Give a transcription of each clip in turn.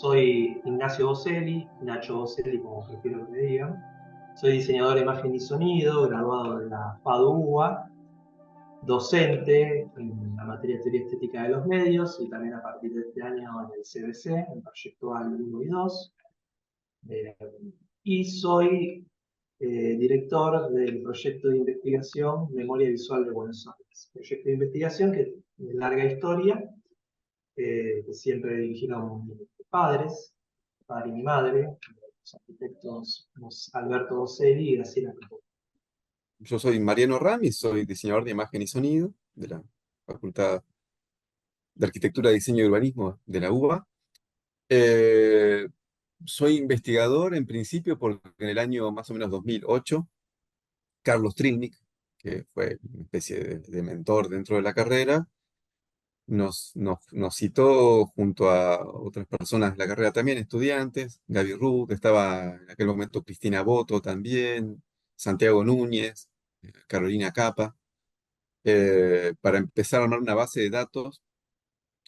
Soy Ignacio Boselli, Nacho Boselli como prefiero que me digan. Soy diseñador de imagen y sonido, graduado de la FADU UBA, docente en la materia de teoría estética de los medios y también a partir de este año en el CBC, en Proyectual 1 y 2. Eh, y soy director del proyecto de investigación Memoria Visual de Buenos Aires. Proyecto de investigación que de larga historia, que siempre dirigieron mis padres, padre y mi madre, los arquitectos Alberto Boselli y Graciela Capó. Yo soy Mariano Ramis, soy diseñador de imagen y sonido de la Facultad de Arquitectura, Diseño y Urbanismo de la UBA. Eh, Soy investigador en principio porque en el año más o menos 2008, Carlos Trilnik, que fue una especie de mentor dentro de la carrera, nos citó junto a otras personas de la carrera también, estudiantes, Gaby Ruth, estaba en aquel momento Cristina Boto también, Santiago Núñez, Carolina Capa, para empezar a armar una base de datos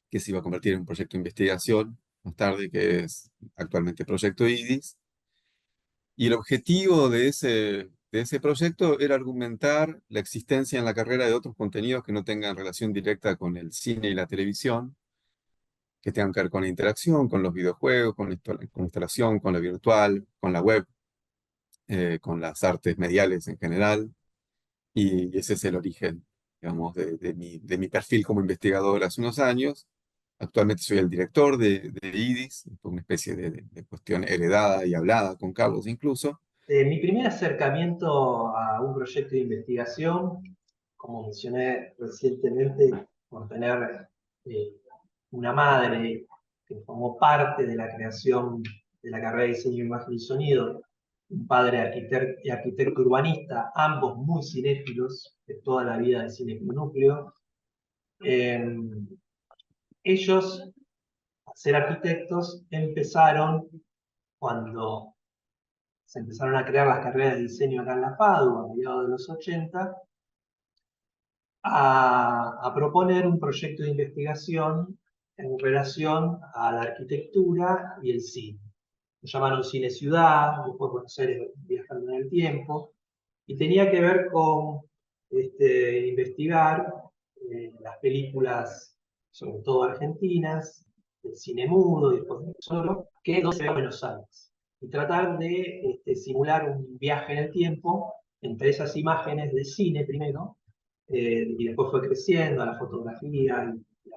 que se iba a convertir en un proyecto de investigación más tarde, que es actualmente Proyecto IDIS. Y el objetivo de ese proyecto era argumentar la existencia en la carrera de otros contenidos que no tengan relación directa con el cine y la televisión, que tengan que ver con la interacción, con los videojuegos, con la instalación, con lo virtual, con la web, con las artes mediales en general. Y ese es el origen, digamos, de mi perfil como investigador hace unos años. Actualmente soy el director de IDIS, una especie de cuestión heredada y hablada con Carlos incluso. Mi primer acercamiento a un proyecto de investigación, como mencioné recientemente, por tener eh, una madre que formó parte de la creación de la carrera de diseño, imagen y sonido, un padre arquitecto urbanista, ambos muy cinéfilos de toda la vida de cine con núcleo. Eh, Ellos, al ser arquitectos, empezaron cuando se empezaron a crear las carreras de diseño acá en la FADU a mediados de los 80, a proponer un proyecto de investigación en relación a la arquitectura y el cine. Lo llamaron Cine Ciudad, después Buenos Aires viajando en el tiempo, y tenía que ver con investigar las películas, sobre todo argentinas, del cine mudo y después del solo, que no se ve en Buenos Aires. Y tratar de simular un viaje en el tiempo entre esas imágenes de cine primero, y después fue creciendo a la fotografía y a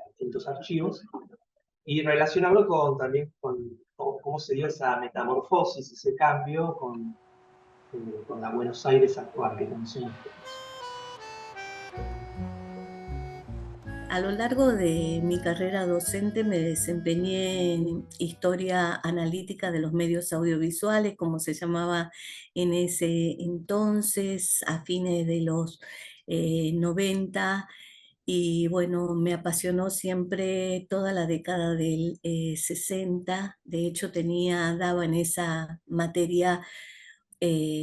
distintos archivos, y relacionarlo también con cómo se dio esa metamorfosis, ese cambio con la Buenos Aires actual que conocemos todos. A lo largo de mi carrera docente me desempeñé en historia analítica de los medios audiovisuales, como se llamaba en ese entonces, a fines de los 90. Y bueno, me apasionó siempre toda la década del 60. De hecho, daba en esa materia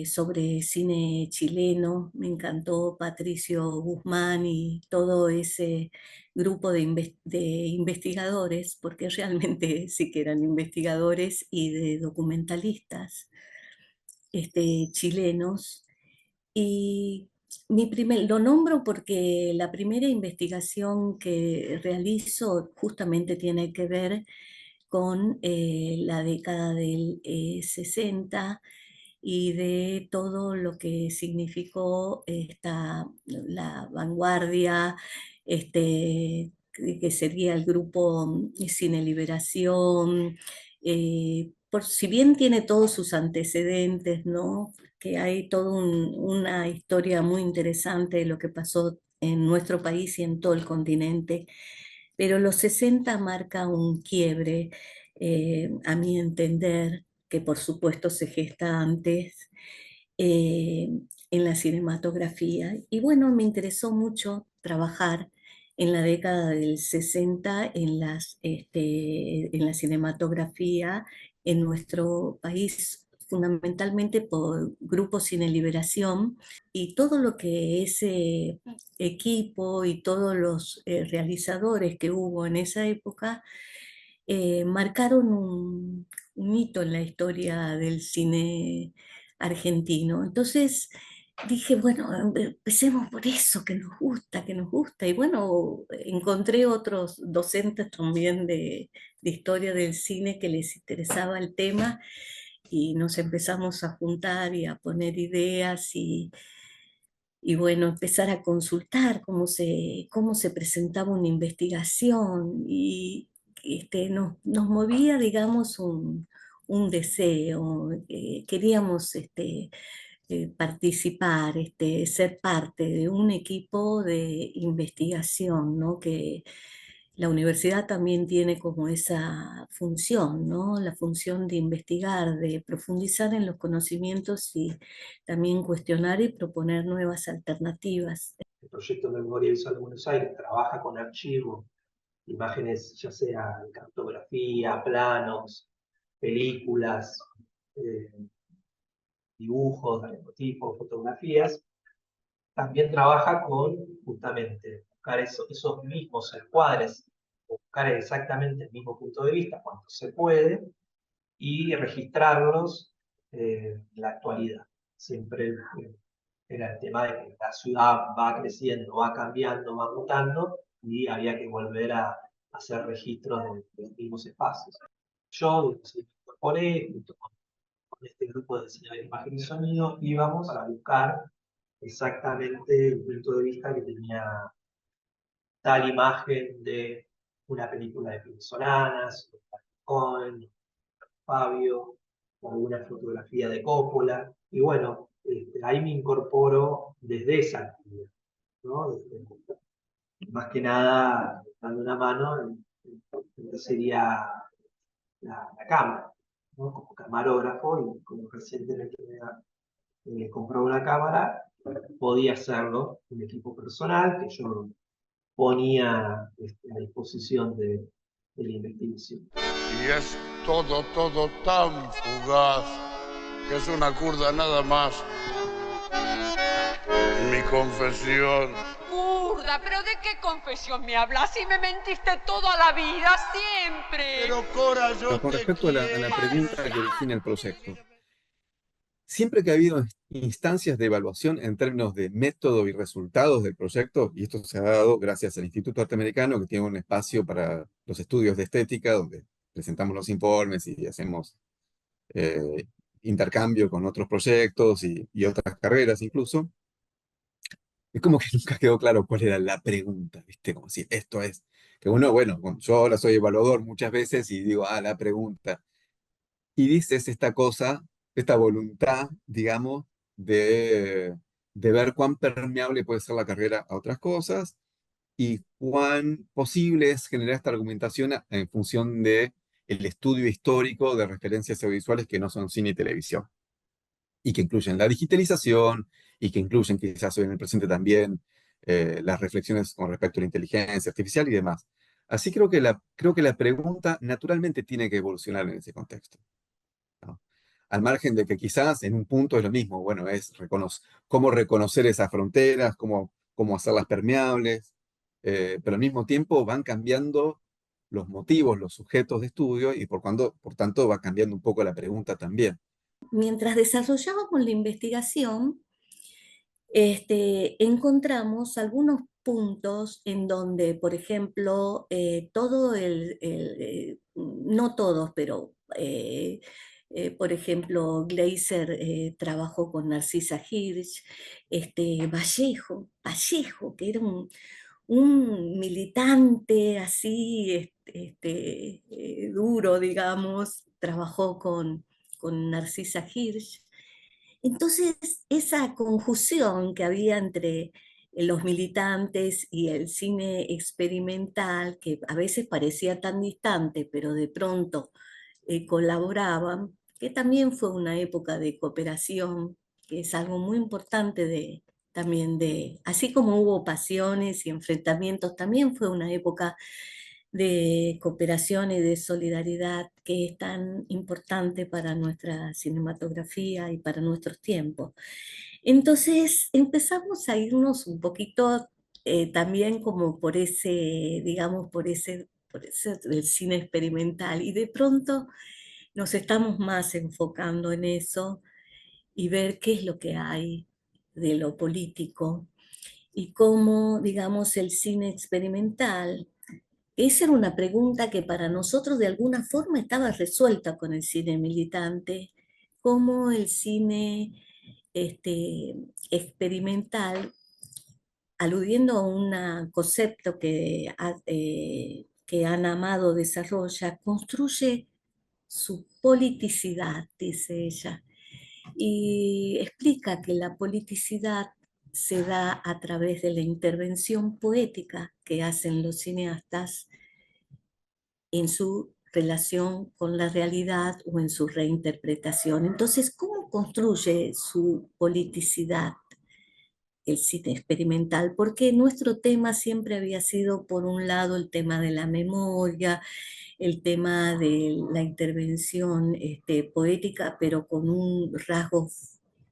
sobre cine chileno. Me encantó Patricio Guzmán y todo ese grupo de investigadores, porque realmente sí que eran investigadores y de documentalistas chilenos. Y lo nombro porque la primera investigación que realizo justamente tiene que ver con la década del 60 y de todo lo que significó la vanguardia, que sería el grupo Cine Liberación. Si bien tiene todos sus antecedentes, ¿no? Que hay toda una historia muy interesante de lo que pasó en nuestro país y en todo el continente, pero los 60 marca un quiebre, a mi entender, que por supuesto se gesta antes eh, en la cinematografía. Y bueno, me interesó mucho trabajar en la década del 60 en la cinematografía en nuestro país, fundamentalmente por Grupo Cine Liberación y todo lo que ese equipo y todos los realizadores que hubo en esa época marcaron un hito en la historia del cine argentino. Entonces dije, bueno, empecemos por eso, que nos gusta, que nos gusta. Y bueno, encontré otros docentes también de historia del cine que les interesaba el tema y nos empezamos a juntar y a poner ideas y bueno, empezar a consultar cómo se presentaba una investigación y nos movía, digamos, un deseo, queríamos participar, ser parte de un equipo de investigación, ¿no? Que la universidad también tiene como esa función, ¿no? La función de investigar, de profundizar en los conocimientos y también cuestionar y proponer nuevas alternativas. El proyecto de Memoria Visual de Buenos Aires trabaja con archivos, imágenes ya sea en cartografía, planos, películas, eh, dibujos, tipos, fotografías. También trabaja con justamente buscar esos mismos encuadres, buscar exactamente el mismo punto de vista cuando se puede y registrarlos en la actualidad. Siempre era el tema de que la ciudad va creciendo, va cambiando, va mutando y había que volver a hacer registros de los mismos espacios. Yo me incorporé junto con este grupo de diseño de imagen y sonido, íbamos a buscar exactamente el punto de vista que tenía tal imagen de una película de Solanas, Cohen, Fabio, o alguna fotografía de Coppola, y bueno, ahí me incorporo desde esa actividad, ¿no? Más que nada, dando una mano en lo que sería la cámara, ¿no? Como camarógrafo, y como recientemente me compró una cámara, podía hacerlo, un equipo personal que yo ponía a disposición de la investigación. Y es todo, todo tan fugaz, que es una curda nada más. Mi confesión. Burda, ¿pero de qué confesión me hablas? Si me mentiste toda la vida, siempre. Pero Cora, yo Pero con te respecto a la quiero. pregunta que origina el proyecto, siempre que ha habido instancias de evaluación en términos de método y resultados del proyecto, y esto se ha dado gracias al Instituto Norteamericano, que tiene un espacio para los estudios de estética, donde presentamos los informes y hacemos eh, intercambio con otros proyectos y otras carreras incluso, es como que nunca quedó claro cuál era la pregunta, ¿viste? Como si esto es, que uno, bueno, yo ahora soy evaluador muchas veces y digo, la pregunta. Y dices esta cosa, esta voluntad, digamos, de ver cuán permeable puede ser la carrera a otras cosas y cuán posible es generar esta argumentación en función de el estudio histórico de referencias audiovisuales que no son cine y televisión, y que incluyen la digitalización, y que incluyen quizás hoy en el presente también las reflexiones con respecto a la inteligencia artificial y demás. Así creo que la pregunta naturalmente tiene que evolucionar en ese contexto, ¿no? Al margen de que quizás en un punto es lo mismo, bueno, es cómo reconocer esas fronteras, cómo hacerlas permeables, pero al mismo tiempo van cambiando los motivos, los sujetos de estudio y por tanto va cambiando un poco la pregunta también. Mientras desarrollábamos la investigación, encontramos algunos puntos en donde, por ejemplo, no todos, pero por ejemplo, Gleiser trabajó con Narcisa Hirsch, Vallejo, que era un militante así, duro, digamos, trabajó con Narcisa Hirsch. Entonces, esa confusión que había entre los militantes y el cine experimental, que a veces parecía tan distante, pero de pronto colaboraban, que también fue una época de cooperación, que es algo muy importante también así como hubo pasiones y enfrentamientos, también fue una época de cooperación y de solidaridad que es tan importante para nuestra cinematografía y para nuestros tiempos. Entonces empezamos a irnos un poquito también como por ese, digamos, por ese por eso el cine experimental. Y de pronto nos estamos más enfocando en eso y ver qué es lo que hay de lo político y cómo, digamos, el cine experimental. Esa era una pregunta que para nosotros de alguna forma estaba resuelta con el cine militante, cómo el cine experimental, aludiendo a un concepto que Ana Amado desarrolla, construye su politicidad, dice ella, y explica que la politicidad se da a través de la intervención poética que hacen los cineastas en su relación con la realidad o en su reinterpretación. Entonces, ¿cómo construye su politicidad el cine experimental? Porque nuestro tema siempre había sido, por un lado, el tema de la memoria, el tema de la intervención poética, pero con un rasgo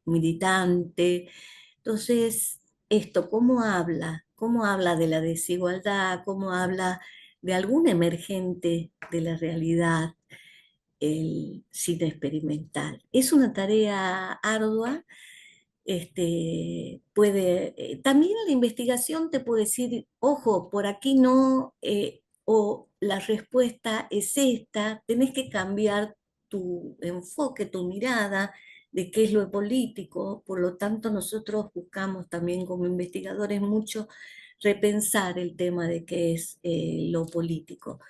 militante. Entonces, esto, ¿cómo habla? ¿Cómo habla de la desigualdad? ¿Cómo habla de algún emergente de la realidad, el cine experimental? Es una tarea ardua. También la investigación te puede decir, ojo, por aquí no, o la respuesta es esta, tenés que cambiar tu enfoque, tu mirada de qué es lo político. Por lo tanto, nosotros buscamos también como investigadores mucho repensar el tema de qué es lo político,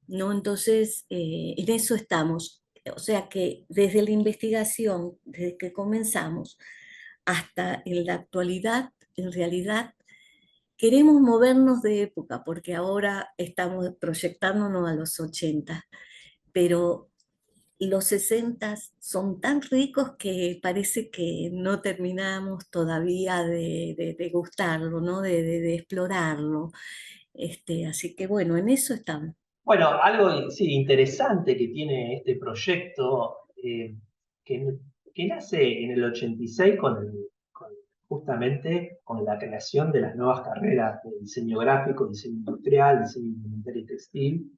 ¿no? Entonces, en eso estamos. O sea que desde la investigación, desde que comenzamos hasta en la actualidad, en realidad, queremos movernos de época, porque ahora estamos proyectándonos a los 80, pero los 60 son tan ricos que parece que no terminamos todavía de gustarlo, ¿no? De explorarlo. Así que bueno, en eso estamos. Bueno, algo sí, interesante que tiene este proyecto, que, que nace en el 86 justamente con la creación de las nuevas carreras de diseño gráfico, diseño industrial, diseño indumentaria y textil,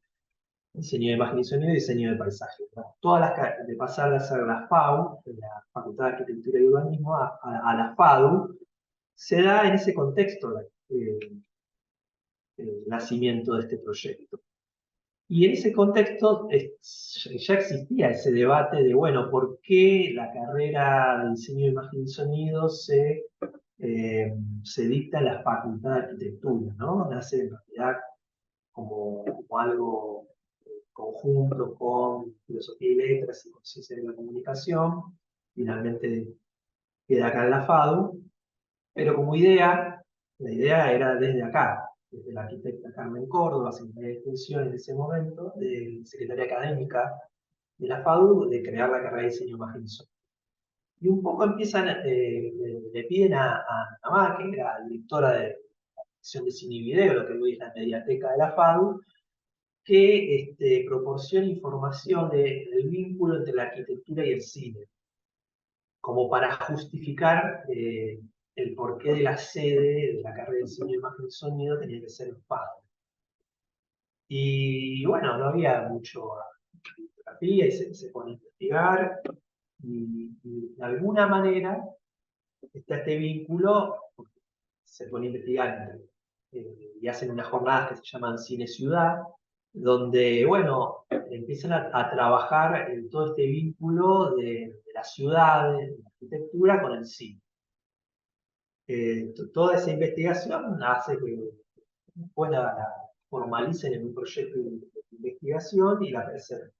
diseño de imagen y sonido y diseño de paisaje, ¿no? De pasar a ser la FAU, de la Facultad de Arquitectura y Urbanismo, a la FADU, se da en ese contexto el nacimiento de este proyecto. Y en ese contexto ya existía ese debate de, bueno, ¿por qué la carrera de diseño de imagen y sonido se dicta en la Facultad de Arquitectura, ¿no? Nace en realidad como algo conjunto con filosofía y letras y con ciencia de la comunicación. Finalmente queda acá en la FADU, pero como idea, la idea era desde acá, desde la arquitecta Carmen Córdoba, secretaria de Extensión en ese momento, de secretaria académica de la FADU, de crear la carrera de diseño imagen y sonido. Y un poco empiezan, le piden a Namá, que era directora de la sección de cine y video, lo que hoy es la mediateca de la FADU, que proporcione información del vínculo entre la arquitectura y el cine, como para justificar el porqué de la sede de la carrera de diseño de imagen y sonido tenía que ser en FADU. Y bueno, no había mucho bibliografía y se pone a investigar, y de alguna manera está este vínculo, se pone a investigar y hacen unas jornadas que se llaman Cine Ciudad, donde, bueno, empiezan a trabajar en todo este vínculo de las ciudades, de la arquitectura con el cine. Toda esa investigación hace que después la formalicen en un proyecto de investigación y la preserven.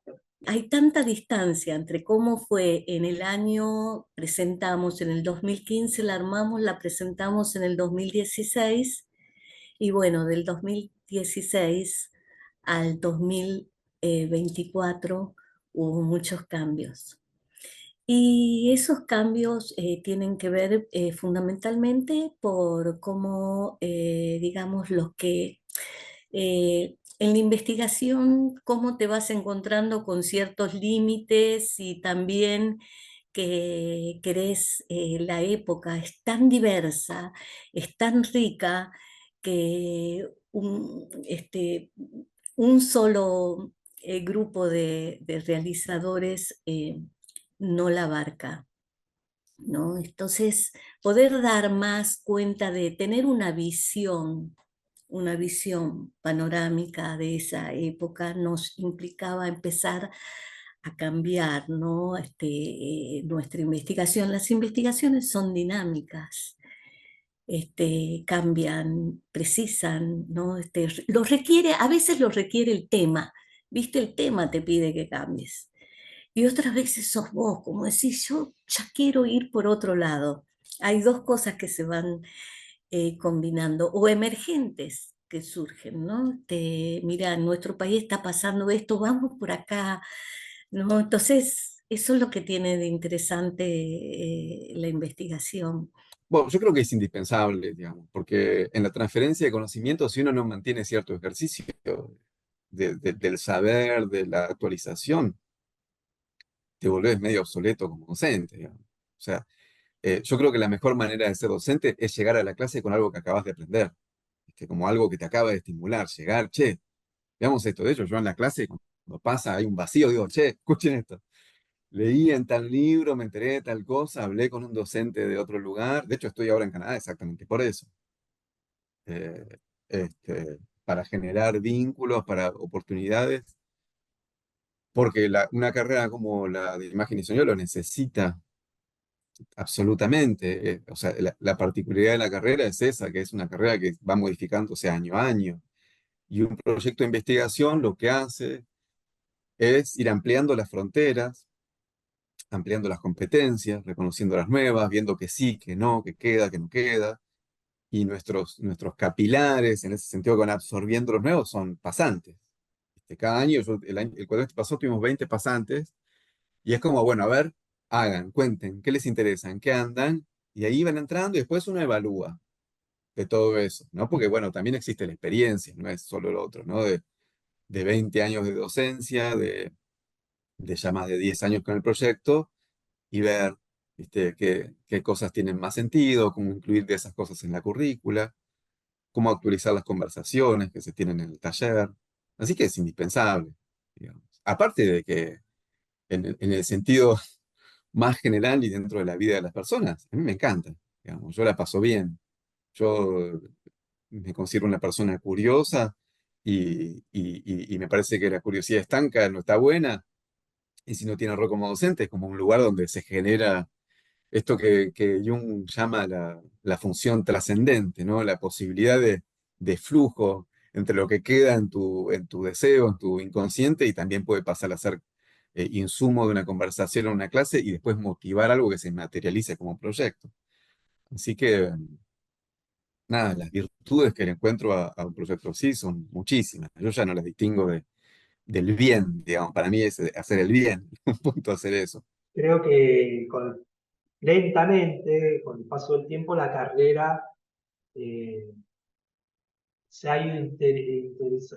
Hay tanta distancia entre cómo fue en el año, presentamos en el 2015, la armamos, la presentamos en el 2016, y bueno, del 2016 al 2024 hubo muchos cambios. Y esos cambios tienen que ver fundamentalmente por cómo, digamos, los que en la investigación, cómo te vas encontrando con ciertos límites y también que crees la época es tan diversa, es tan rica, que un solo grupo de realizadores no la abarca, ¿no? Entonces, poder dar más cuenta de tener una visión panorámica de esa época nos implicaba empezar a cambiar, ¿no? Nuestra investigación. Las investigaciones son dinámicas, cambian, precisan, ¿no? A veces lo requiere el tema, ¿viste? El tema te pide que cambies. Y otras veces sos vos, como decís, yo ya quiero ir por otro lado. Hay dos cosas que se van combinando, o emergentes que surgen, ¿no? Mira, en nuestro país está pasando esto, vamos por acá, ¿no? Entonces, eso es lo que tiene de interesante la investigación. Bueno, yo creo que es indispensable, digamos, porque en la transferencia de conocimiento, si uno no mantiene cierto ejercicio del saber, de la actualización, te volvés medio obsoleto como docente, digamos. O sea, yo creo que la mejor manera de ser docente es llegar a la clase con algo que acabas de aprender, como algo que te acaba de estimular, llegar, che, veamos esto. De hecho, yo en la clase, cuando pasa, hay un vacío, digo, che, escuchen esto. Leí en tal libro, me enteré de tal cosa, hablé con un docente de otro lugar. De hecho, estoy ahora en Canadá exactamente por eso. Eh, para generar vínculos, para oportunidades, porque una carrera como la de imagen y sonido lo necesita absolutamente. O sea, la particularidad de la carrera es esa, que es una carrera que va modificándose año a año. Y un proyecto de investigación lo que hace es ir ampliando las fronteras, ampliando las competencias, reconociendo las nuevas, viendo que sí, que no, que queda, que no queda. Y nuestros capilares, en ese sentido, que van absorbiendo los nuevos, son pasantes. Cada año, el cuatrimestre pasado tuvimos 20 pasantes, y es como, bueno, a ver, hagan, cuenten, qué les interesa, en qué andan, y ahí van entrando y después uno evalúa de todo eso, ¿no? Porque, bueno, también existe la experiencia, no es solo lo otro, ¿no? De 20 años de docencia, de ya más de 10 años con el proyecto, y ver, ¿viste? Qué cosas tienen más sentido, cómo incluir de esas cosas en la currícula, cómo actualizar las conversaciones que se tienen en el taller. Así que es indispensable, digamos. Aparte de que en el sentido más general y dentro de la vida de las personas, a mí me encanta, digamos, yo la paso bien. Yo me considero una persona curiosa y me parece que la curiosidad estanca no está buena, y si no tiene rol como docente, es como un lugar donde se genera esto que Jung llama la función trascendente, ¿no? La posibilidad de flujo entre lo que queda en tu deseo, en tu inconsciente, y también puede pasar a ser insumo de una conversación en una clase y después motivar algo que se materialice como proyecto. Así que, nada, las virtudes que le encuentro a un proyecto así son muchísimas. Yo ya no las distingo del bien, digamos, para mí es hacer el bien, un punto hacer eso. Creo que lentamente, con el paso del tiempo, la carrera eh, se ha ido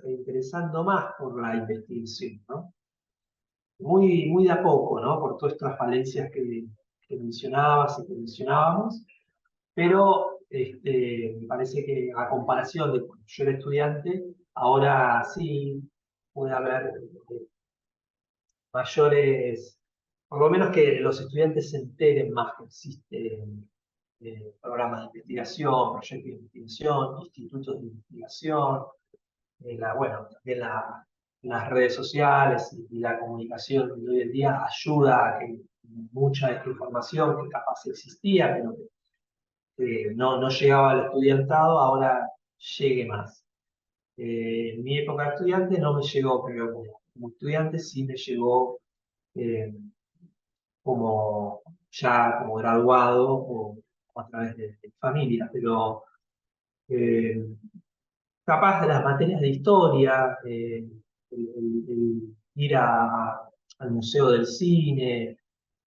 interesando más por la investigación, ¿no? Muy, muy de a poco, ¿no? Por todas estas falencias que mencionabas y que mencionábamos, pero me parece que a comparación de cuando yo era estudiante, ahora sí puede haber mayores, por lo menos que los estudiantes se enteren más que existen programas de investigación, proyectos de investigación, institutos de investigación, bueno, también las redes sociales y la comunicación de hoy en día ayuda a que mucha de esta información que capaz existía, pero que no llegaba al estudiantado, ahora llegue más. En mi época de estudiante no me llegó, pero como estudiante sí me llegó eh, como graduado o a través de familia, pero eh, capaz de las materias de historia, el ir al Museo del Cine,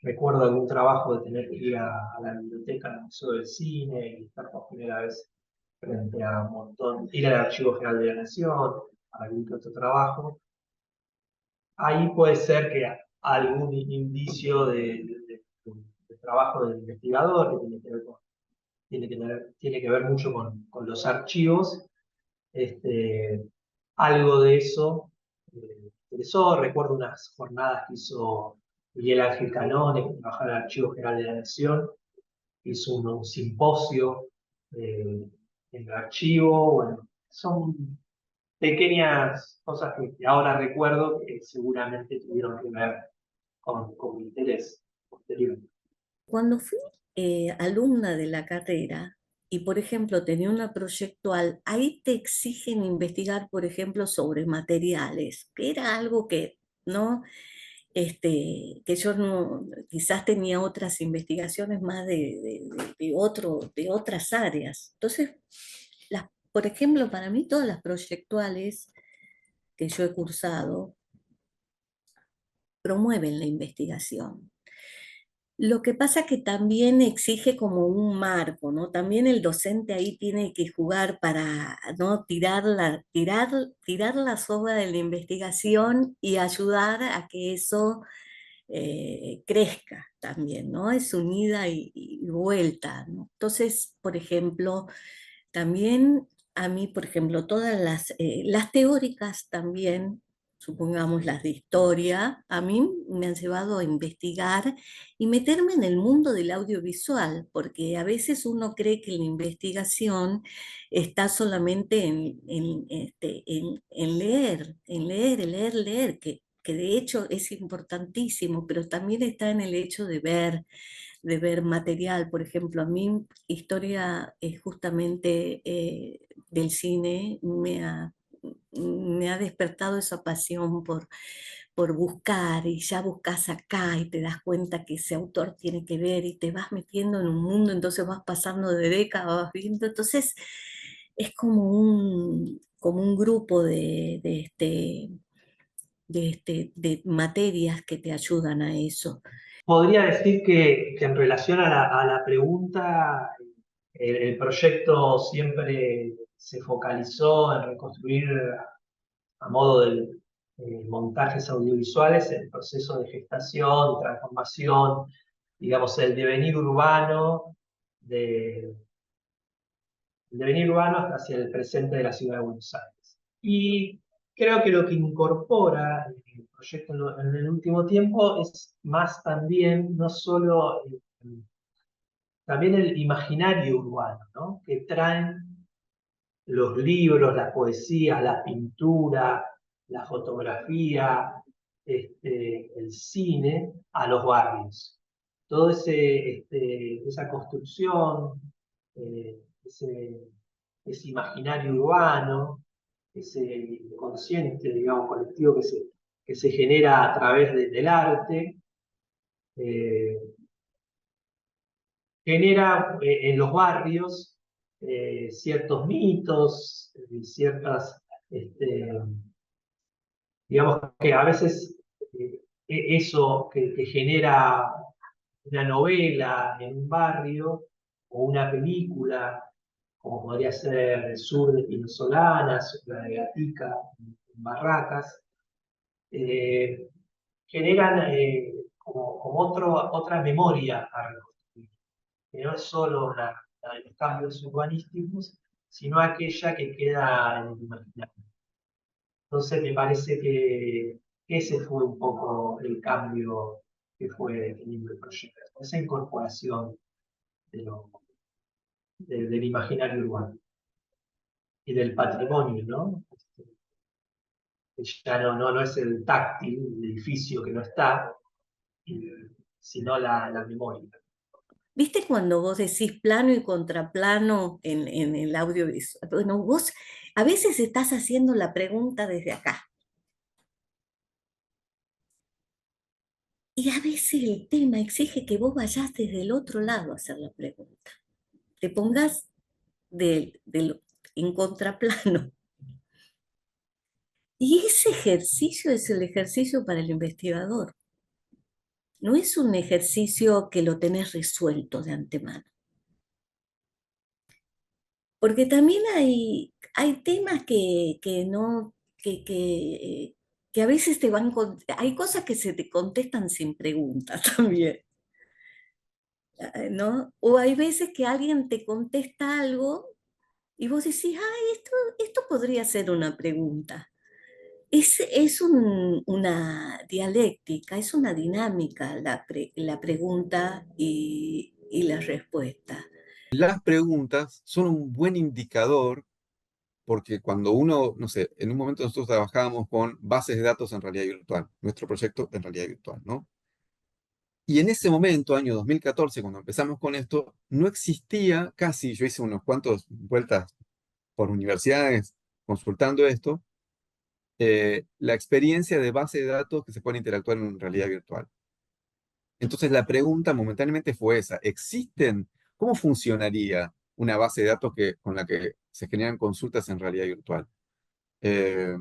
recuerdo algún trabajo de tener que ir a la biblioteca del Museo del Cine y estar por primera vez frente a un montón, ir al Archivo General de la Nación, a algún que otro trabajo. Ahí puede ser que algún indicio de trabajo del investigador que tiene que ver mucho con los archivos, algo de eso me interesó. Recuerdo unas jornadas que hizo Miguel Ángel Canone, que trabajaba en el Archivo General de la Nación, hizo un simposio en el archivo. Bueno, son pequeñas cosas que ahora recuerdo que seguramente tuvieron que ver con mi interés posterior. Cuando fui alumna de la carrera y, por ejemplo, tenía una proyectual, ahí te exigen investigar, por ejemplo, sobre materiales, que era algo que no, que yo no, quizás tenía otras investigaciones más de otras áreas. Entonces, por ejemplo, para mí todas las proyectuales que yo he cursado promueven la investigación. Lo que pasa que también exige como un marco, ¿no? También el docente ahí tiene que jugar para, ¿no? tirar la soga de la investigación y ayudar a que eso crezca también, ¿no? Es un ida y vuelta, ¿no? Entonces, por ejemplo, también a mí, por ejemplo, todas las teóricas también, supongamos las de historia, a mí me han llevado a investigar y meterme en el mundo del audiovisual, porque a veces uno cree que la investigación está solamente en leer, que de hecho es importantísimo, pero también está en el hecho de ver material. Por ejemplo, a mí historia justamente del cine me ha despertado esa pasión por buscar, y ya buscas acá y te das cuenta que ese autor tiene que ver y te vas metiendo en un mundo, entonces vas pasando de décadas, vas viendo, entonces es como un grupo de materias que te ayudan a eso. Podría decir que en relación a la pregunta, el proyecto siempre se focalizó en reconstruir a modo de montajes audiovisuales el proceso de gestación, transformación, digamos, el devenir urbano, el devenir urbano hacia el presente de la ciudad de Buenos Aires. Y creo que lo que incorpora el proyecto en el último tiempo es más también, no solo también el imaginario urbano, ¿no? Que traen los libros, las poesías, la pintura, la fotografía, el cine a los barrios. Todo esa construcción, ese imaginario urbano, ese consciente, digamos, colectivo que se genera a través del arte, eh, genera en los barrios ciertos mitos, ciertas, digamos que a veces eso que genera una novela en un barrio o una película, como podría ser El Sur de Pino Solanas, la de Gatica en Barracas, generan como otra memoria a reconstruir, que no es solo la de los cambios urbanísticos, sino aquella que queda en el imaginario. Entonces me parece que ese fue un poco el cambio que fue teniendo el proyecto, esa incorporación del imaginario urbano y del patrimonio, ¿no? Que ya no es el táctil, el edificio que no está, sino la memoria. ¿Viste cuando vos decís plano y contraplano en el audiovisual? Bueno, vos a veces estás haciendo la pregunta desde acá. Y a veces el tema exige que vos vayas desde el otro lado a hacer la pregunta. Te pongas en contraplano. Y ese ejercicio es el ejercicio para el investigador. No es un ejercicio que lo tenés resuelto de antemano. Porque también hay temas que a veces hay cosas que se te contestan sin preguntas también, ¿no? O hay veces que alguien te contesta algo Y vos decís, ay, esto podría ser una pregunta. Es una dialéctica, es una dinámica la pregunta y la respuesta. Las preguntas son un buen indicador porque cuando uno, no sé, en un momento nosotros trabajábamos con bases de datos en realidad virtual, nuestro proyecto en realidad virtual, ¿no? Y en ese momento, año 2014, cuando empezamos con esto, no existía casi, yo hice unos cuantos vueltas por universidades consultando esto, la experiencia de base de datos que se pueden interactuar en realidad virtual. Entonces la pregunta momentáneamente fue esa, ¿cómo funcionaría una base de datos con la que se generan consultas en realidad virtual? Eh,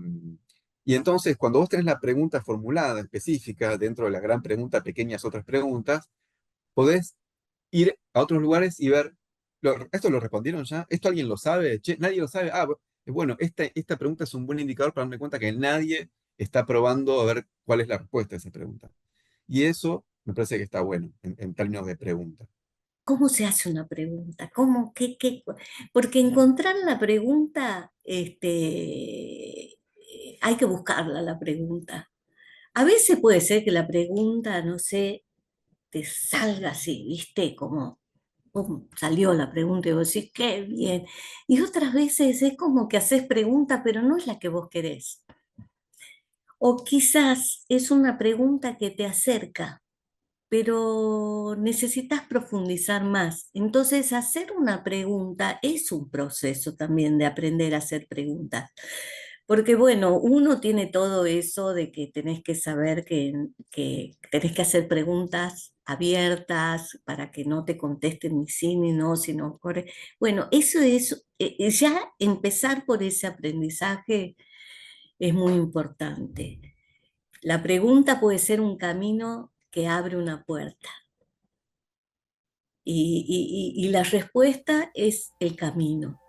y entonces, cuando vos tenés la pregunta formulada específica dentro de la gran pregunta, pequeñas otras preguntas, podés ir a otros lugares y ver, ¿esto lo respondieron ya? ¿Esto alguien lo sabe? Che, ¿nadie lo sabe? Bueno, esta pregunta es un buen indicador para darme cuenta que nadie está probando a ver cuál es la respuesta a esa pregunta. Y eso me parece que está bueno en términos de pregunta. ¿Cómo se hace una pregunta? Porque encontrar la pregunta, hay que buscarla, la pregunta. A veces puede ser que la pregunta, no sé, te salga así, ¿viste? Como pum, salió la pregunta y vos decís, qué bien. Y otras veces es como que haces pregunta, pero no es la que vos querés. O quizás es una pregunta que te acerca, pero necesitas profundizar más. Entonces, hacer una pregunta es un proceso también de aprender a hacer preguntas. Porque bueno, uno tiene todo eso de que tenés que saber que tenés que hacer preguntas abiertas para que no te contesten ni sí ni no, sino bueno, eso es, ya empezar por ese aprendizaje es muy importante. La pregunta puede ser un camino que abre una puerta y la respuesta es el camino.